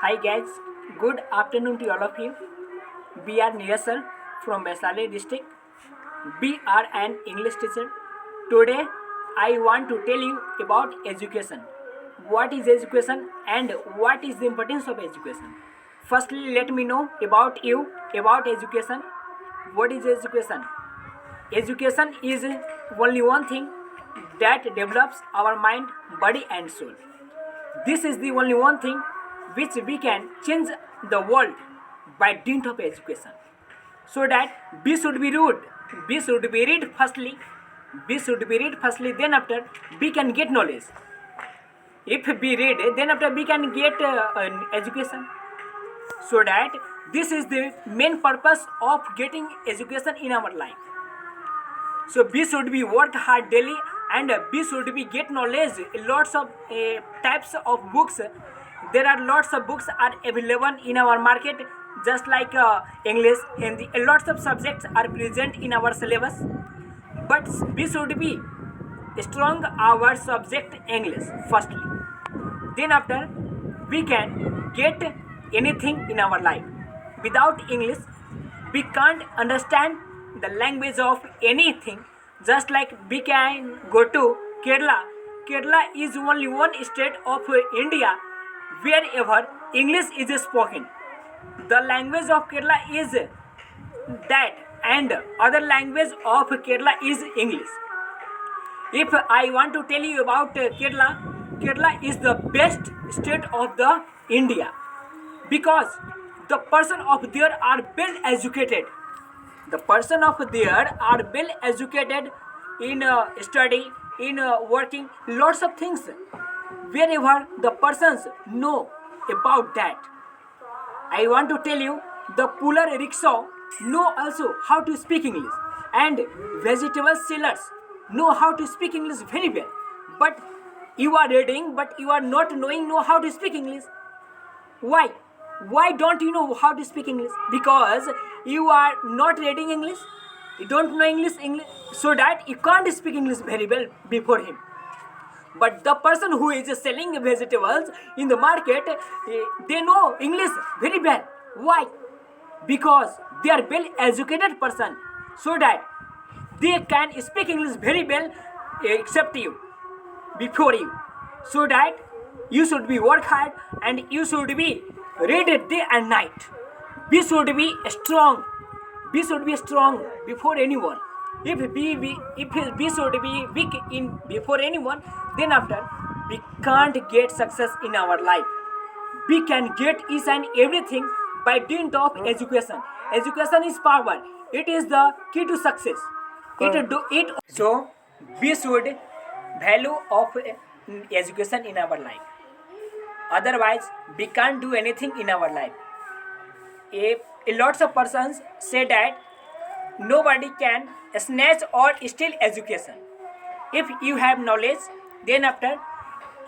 Hi guys, good afternoon to all of you. We are Neeraj sir from Vaishali district. We are an English teacher. Today I want to tell you about education. What is education and what is the importance of education? Firstly, let me know about you, about education. What is education? Education is only one thing that develops our mind, body and soul. This is the only one thing which we can change the world by dint of education. So that we should be read. We should be read firstly. We should be read firstly. Then after we can get knowledge. If we read, then after we can get an education. So that this is the main purpose of getting education in our life. So we should be work hard daily and we should be get knowledge. Lots of types of books. There are lots of books are available in our market, just like English, Hindi. Lots of subjects are present in our syllabus. But we should be strong our subject English firstly. Then after we can get anything in our life. Without English, we can't understand the language of anything. Just like we can go to Kerala. Kerala is only one state of India wherever English is spoken. The language of Kerala is that, and other language of Kerala is English. If I want to tell you about Kerala is the best state of the India because the person of there are well educated. The person of there are well educated in study, in working, lots of things. Wherever the persons know about that, I want to tell you the puller rickshaw know also how to speak English, and vegetable sellers know how to speak English very well. But you are reading, but you are not know how to speak English. Why? Why don't you know how to speak English? Because you are not reading English. You don't know English, so that you can't speak English very well before him. But the person who is selling vegetables in the market, they know English very well. Why? Because they are well educated person, so that they can speak English very well except you, before you. So that you should be work hard and you should be read it day and night. We should be strong. We should be strong before anyone. If we should be weak in before anyone, then after we can't get success in our life. We can get each and everything by dint of education. Education is power. It is the key to success. So we should value of education in our life. Otherwise, we can't do anything in our life. Lots of persons say that nobody can snatch or steal education. If you have knowledge, then after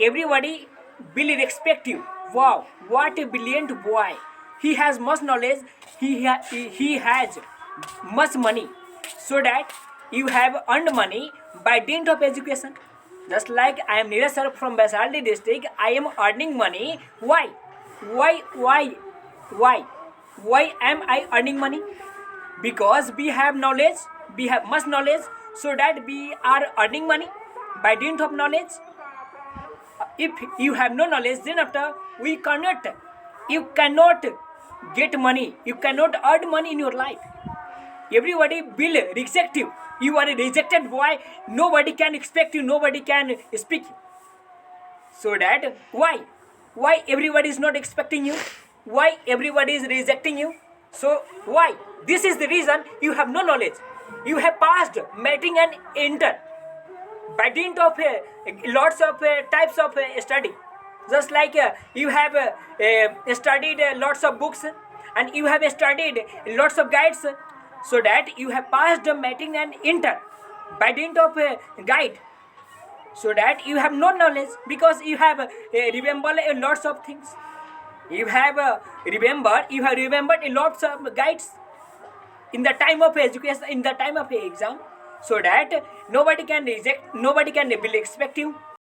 everybody will respect you. Wow, what a brilliant boy! He has much knowledge. He has much money, so that you have earned money by dint of education. Just like I am Neeraj sir from Vaishali district, I am earning money. Why? Why am I earning money? Because we have knowledge, we have much knowledge, so that we are earning money by dint of knowledge. If you have no knowledge, then after you cannot get money, you cannot earn money in your life. Everybody will reject you. You are a rejected boy. Nobody can expect you. Nobody can speak you. So that why everybody is not expecting you? Why everybody is rejecting you? So why? This is the reason you have no knowledge. You have passed meeting and enter by dint of lots of types of study. Just like you have studied lots of books and you have studied lots of guides, so that you have passed the meeting and enter by dint of guide. So that you have no knowledge because you have remembered lots of things. You have remembered lots of guides in the time of education, in the time of exam, so that nobody can reject, nobody can will expect you.